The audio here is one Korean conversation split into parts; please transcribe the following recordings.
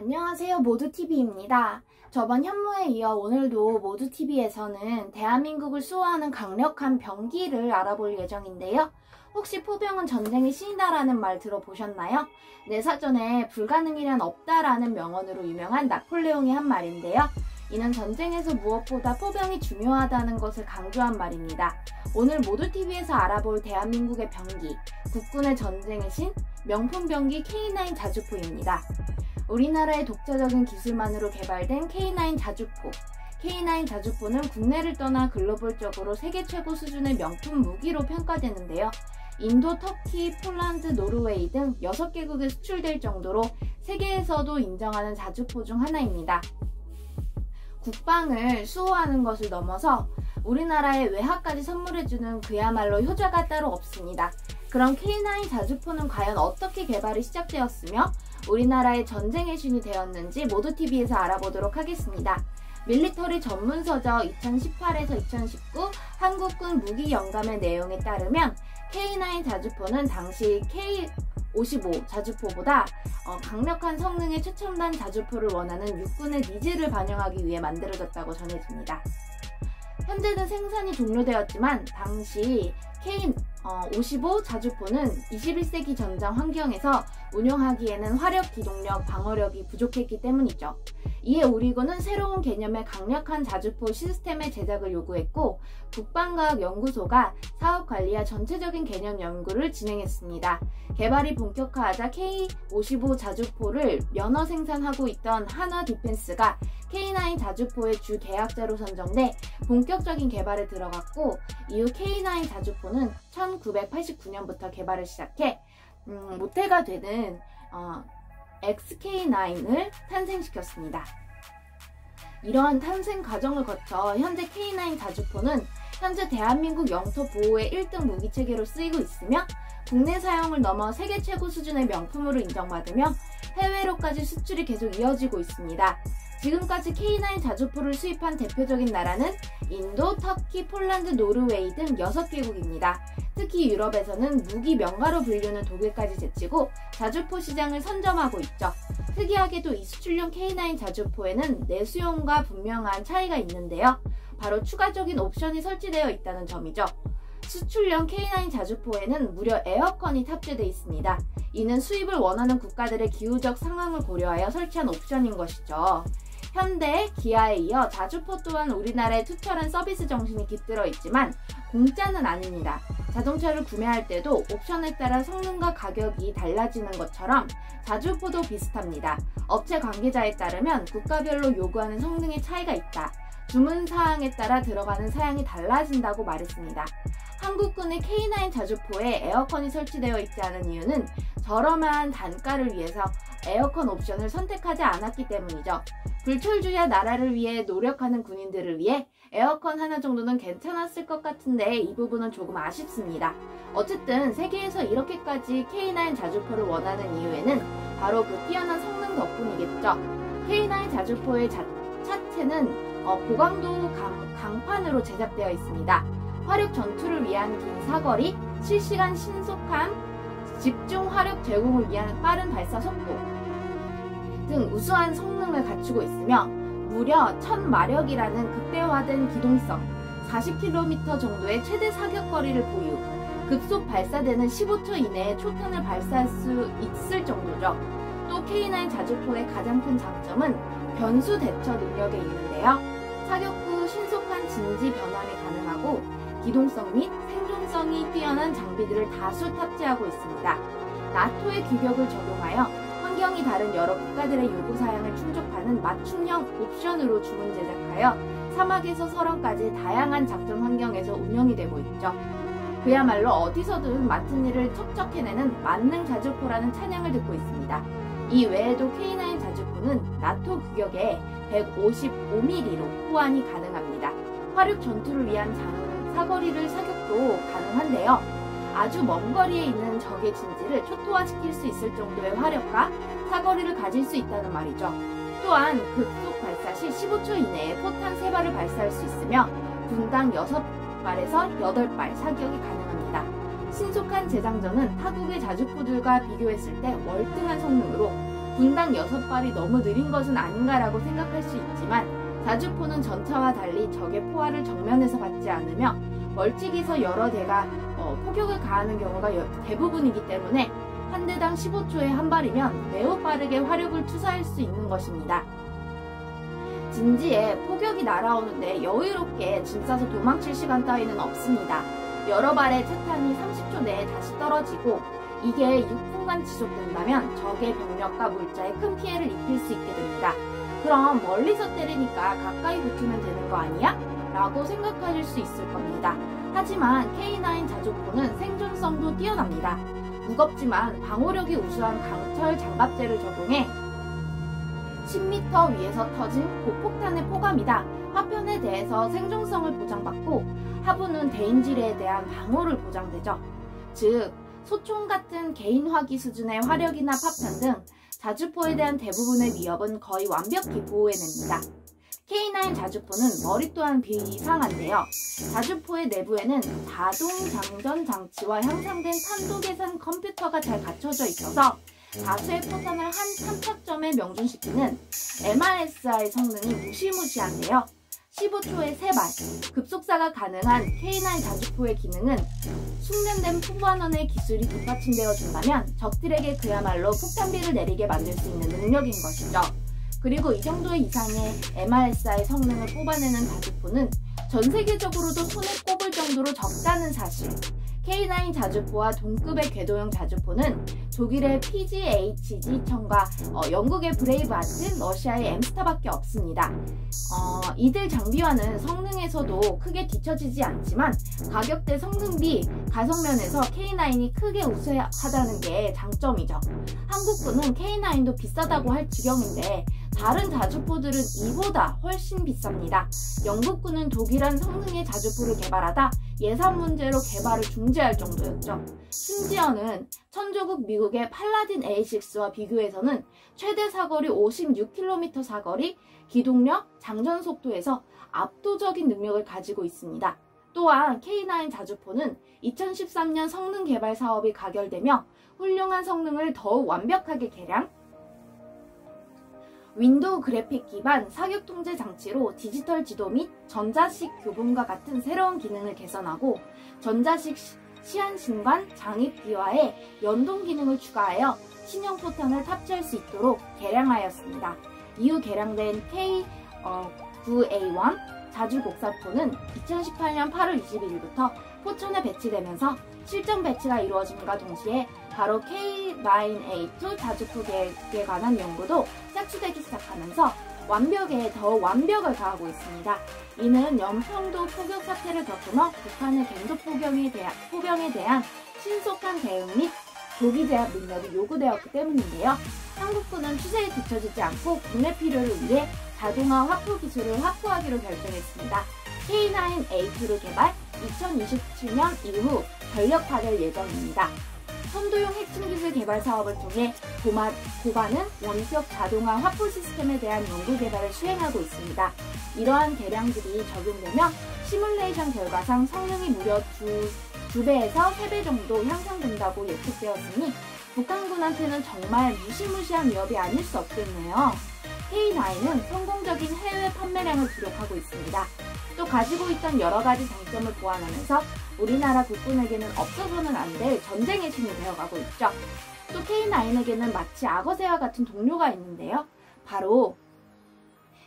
안녕하세요, 모두TV입니다. 저번 현무에 이어 오늘도 모두TV에서는 대한민국을 수호하는 강력한 병기를 알아볼 예정인데요. 혹시 포병은 전쟁의 신이다라는 말 들어보셨나요? 내 사전에 불가능이란 없다라는 명언으로 유명한 나폴레옹이 한 말인데요. 이는 전쟁에서 무엇보다 포병이 중요하다는 것을 강조한 말입니다. 오늘 모두TV에서 알아볼 대한민국의 병기, 국군의 전쟁의 신, 명품 병기 K9 자주포입니다. 우리나라의 독자적인 기술만으로 개발된 K9 자주포. K9 자주포는 국내를 떠나 글로벌적으로 세계 최고 수준의 명품 무기로 평가되는데요. 인도, 터키, 폴란드, 노르웨이 등 6개국에 수출될 정도로 세계에서도 인정하는 자주포 중 하나입니다. 국방을 수호하는 것을 넘어서 우리나라에 외화까지 선물해주는 그야말로 효자가 따로 없습니다. 그럼 K9 자주포는 과연 어떻게 개발이 시작되었으며 우리나라의 전쟁의 신이 되었는지 모두TV에서 알아보도록 하겠습니다. 밀리터리 전문서적 2018에서 2019 한국군 무기영감의 내용에 따르면 K9 자주포는 당시 K55 자주포보다 강력한 성능의 최첨단 자주포를 원하는 육군의 니즈를 반영하기 위해 만들어졌다고 전해집니다. 현재는 생산이 종료되었지만 당시 K55 자주포는 21세기 전장 환경에서 운용하기에는 화력, 기동력, 방어력이 부족했기 때문이죠. 이에 우리군은 새로운 개념의 강력한 자주포 시스템의 제작을 요구했고 국방과학연구소가 사업관리와 전체적인 개념 연구를 진행했습니다. 개발이 본격화하자 K55 자주포를 면허 생산하고 있던 한화디펜스가 K9 자주포의 주 계약자로 선정돼 본격적인 개발에 들어갔고 이후 K9 자주포는 1989년부터 개발을 시작해 모태가 되는 XK9을 탄생시켰습니다. 이러한 탄생 과정을 거쳐 현재 K9 자주포는 현재 대한민국 영토 보호의 1등 무기체계로 쓰이고 있으며 국내 사용을 넘어 세계 최고 수준의 명품으로 인정받으며 해외로까지 수출이 계속 이어지고 있습니다. 지금까지 K9 자주포를 수입한 대표적인 나라는 인도, 터키, 폴란드, 노르웨이 등 6개국입니다. 특히 유럽에서는 무기 명가로 불리는 독일까지 제치고 자주포 시장을 선점하고 있죠. 특이하게도 이 수출용 K9 자주포에는 내수용과 분명한 차이가 있는데요. 바로 추가적인 옵션이 설치되어 있다는 점이죠. 수출용 K9 자주포에는 무려 에어컨이 탑재되어 있습니다. 이는 수입을 원하는 국가들의 기후적 상황을 고려하여 설치한 옵션인 것이죠. 현대, 기아에 이어 자주포 또한 우리나라의 투철한 서비스 정신이 깃들어 있지만 공짜는 아닙니다. 자동차를 구매할 때도 옵션에 따라 성능과 가격이 달라지는 것처럼 자주포도 비슷합니다. 업체 관계자에 따르면 국가별로 요구하는 성능의 차이가 있다. 주문 사항에 따라 들어가는 사양이 달라진다고 말했습니다. 한국군의 K9 자주포에 에어컨이 설치되어 있지 않은 이유는 저렴한 단가를 위해서 에어컨 옵션을 선택하지 않았기 때문이죠. 불철주야 나라를 위해 노력하는 군인들을 위해 에어컨 하나 정도는 괜찮았을 것 같은데 이 부분은 조금 아쉽습니다. 어쨌든 세계에서 이렇게까지 K9 자주포를 원하는 이유에는 바로 그 뛰어난 성능 덕분이겠죠. K9 자주포의 차체는 고강도 강판으로 제작되어 있습니다. 화력 전투를 위한 긴 사거리, 실시간 신속함, 집중 화력 제공을 위한 빠른 발사 속도 등 우수한 성능을 갖추고 있으며 무려 1000마력이라는 극대화된 기동성, 40km 정도의 최대 사격거리를 보유, 급속 발사되는 15초 이내에 초탄을 발사할 수 있을 정도죠. 또 K9 자주포의 가장 큰 장점은 변수 대처 능력에 있는데요. 사격 후 신속한 진지 변환이 가능하고 기동성 및 생존성이 뛰어난 장비들을 다수 탑재하고 있습니다. 나토의 규격을 적용하여 환경이 다른 여러 국가들의 요구사항을 충족하는 맞춤형 옵션으로 주문 제작하여 사막에서 설원까지 다양한 작전 환경에서 운영이 되고 있죠. 그야말로 어디서든 맡은 일을 척척 해내는 만능 자주포라는 찬양을 듣고 있습니다. 이 외에도 K9 자주포는 나토 규격의 155mm로 호환이 가능합니다. 화력 전투를 위한 사거리를 사격도 가능한데요. 아주 먼 거리에 있는 적의 진지를 초토화시킬 수 있을 정도의 화력과 사거리를 가질 수 있다는 말이죠. 또한 급속 발사 시 15초 이내에 포탄 3발을 발사할 수 있으며 분당 6발에서 8발 사격이 가능합니다. 신속한 재장전은 타국의 자주포들과 비교했을 때 월등한 성능으로 분당 6발이 너무 느린 것은 아닌가라고 생각할 수 있지만 자주포는 전차와 달리 적의 포화를 정면에서 받지 않으며 멀찍이서 여러 대가 포격을 가하는 경우가 대부분이기 때문에 한 대당 15초에 한 발이면 매우 빠르게 화력을 투사할 수 있는 것입니다. 진지에 포격이 날아오는데 여유롭게 짐 싸서 도망칠 시간 따위는 없습니다. 여러 발의 차탄이 30초 내에 다시 떨어지고 이게 6분간 지속된다면 적의 병력과 물자에 큰 피해를 입힐 수 있게 됩니다. 그럼 멀리서 때리니까 가까이 붙으면 되는 거 아니야? 라고 생각하실 수 있을 겁니다. 하지만 K9 자주포는 생존성도 뛰어납니다. 무겁지만 방호력이 우수한 강철 장갑재를 적용해 10m 위에서 터진 고폭탄의 포감이다. 화편에 대해서 생존성을 보장받고 하부는 대인지뢰에 대한 방호를 보장되죠. 즉 소총 같은 개인 화기 수준의 화력이나 파편 등 자주포에 대한 대부분의 위협은 거의 완벽히 보호해냅니다. K9 자주포는 머리 또한 비상한데요. 자주포의 내부에는 자동 장전 장치와 형상된 탄도 계산 컴퓨터가 잘 갖춰져 있어서 다수의 포탄을 한 탐착점에 명중시키는 MRSI 성능이 무시무시한데요. 15초에 3발, 급속사가 가능한 K9 자주포의 기능은 숙련된 포관원의 기술이 뒷받침되어 준다면 적들에게 그야말로 폭탄비를 내리게 만들 수 있는 능력인 것이죠. 그리고 이 정도 이상의 MRSI 성능을 뽑아내는 자주포는 전 세계적으로도 손에 꼽을 정도로 적다는 사실. K9 자주포와 동급의 궤도형 자주포는 독일의 PGHG청과 영국의 브레이브 아트, 러시아의 엠스타밖에 없습니다. 이들 장비와는 성능에서도 크게 뒤처지지 않지만 가격대 성능비 가성면에서 K9이 크게 우세하다는 게 장점이죠. 한국군은 K9도 비싸다고 할 지경인데 다른 자주포들은 이보다 훨씬 비쌉니다. 영국군은 독일한 성능의 자주포를 개발하다 예산 문제로 개발을 중지할 정도였죠. 심지어는 천조국 미국의 팔라딘 A6와 비교해서는 최대 사거리 56km 사거리, 기동력, 장전 속도에서 압도적인 능력을 가지고 있습니다. 또한 K9 자주포는 2013년 성능 개발 사업이 가결되며 훌륭한 성능을 더욱 완벽하게 개량, 윈도우 그래픽 기반 사격 통제 장치로 디지털 지도 및 전자식 교본과 같은 새로운 기능을 개선하고 전자식 시한신관 장입 비화에 연동 기능을 추가하여 신형 포탄을 탑재할 수 있도록 개량하였습니다. 이후 개량된 K9A1 자주 곡사포는 2018년 8월 22일부터 포천에 배치되면서 실전 배치가 이루어짐과 동시에 바로 K9A2 자주포 계획에 관한 연구도 착수되기 시작하면서 완벽에 더 완벽을 가하고 있습니다. 이는 연평도 포격 사태를 겪으며 북한의 갱도 포병에 대한 신속한 대응 및 조기 제압 능력이 요구되었기 때문인데요. 한국군은 추세에 뒤처지지 않고 국내 필요를 위해 자동화 화포 기술을 확보하기로 결정했습니다. K9A2를 개발, 2027년 이후 전력화될 예정입니다. 선도용 핵심 기술 개발 사업을 통해 고반응 원격 자동화 화포 시스템에 대한 연구 개발을 수행하고 있습니다. 이러한 개량들이 적용되면 시뮬레이션 결과상 성능이 무려 2배에서 3배 정도 향상된다고 예측되었으니 북한군한테는 정말 무시무시한 위협이 아닐 수 없겠네요. K9은 성공적인 해외 판매량을 기록하고 있습니다. 또 가지고 있던 여러 가지 장점을 보완하면서 우리나라 국군에게는 없어서는 안 될 전쟁의 신이 되어가고 있죠. 또 K9에게는 마치 악어새와 같은 동료가 있는데요. 바로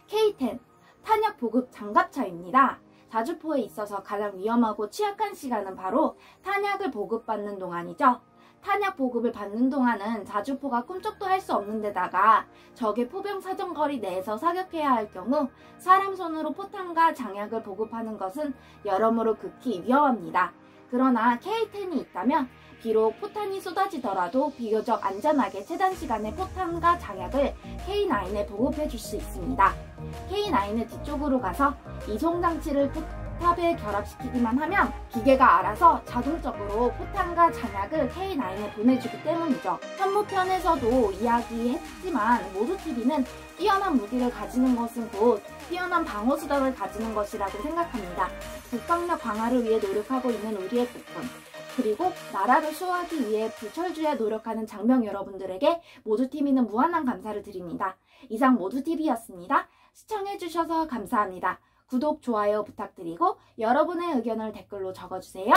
K10 탄약 보급 장갑차입니다. 자주포에 있어서 가장 위험하고 취약한 시간은 바로 탄약을 보급받는 동안이죠. 탄약 보급을 받는 동안은 자주포가 꿈쩍도 할 수 없는 데다가 적의 포병 사정거리 내에서 사격해야 할 경우 사람 손으로 포탄과 장약을 보급하는 것은 여러모로 극히 위험합니다. 그러나 K10이 있다면 비록 포탄이 쏟아지더라도 비교적 안전하게 최단 시간에 포탄과 장약을 K9에 보급해 줄 수 있습니다. K9의 뒤쪽으로 가서 이송장치를 포탑에 결합시키기만 하면 기계가 알아서 자동적으로 포탄과 장약을 K9에 보내주기 때문이죠. 현무편에서도 이야기했지만 모두TV는 뛰어난 무기를 가지는 것은 곧 뛰어난 방어수단을 가지는 것이라고 생각합니다. 국방력 강화를 위해 노력하고 있는 우리의 국군. 그리고 나라를 수호하기 위해 불철주야 노력하는 장병 여러분들에게 모두 TV는 무한한 감사를 드립니다. 이상 모두 TV였습니다. 시청해주셔서 감사합니다. 구독, 좋아요 부탁드리고 여러분의 의견을 댓글로 적어주세요.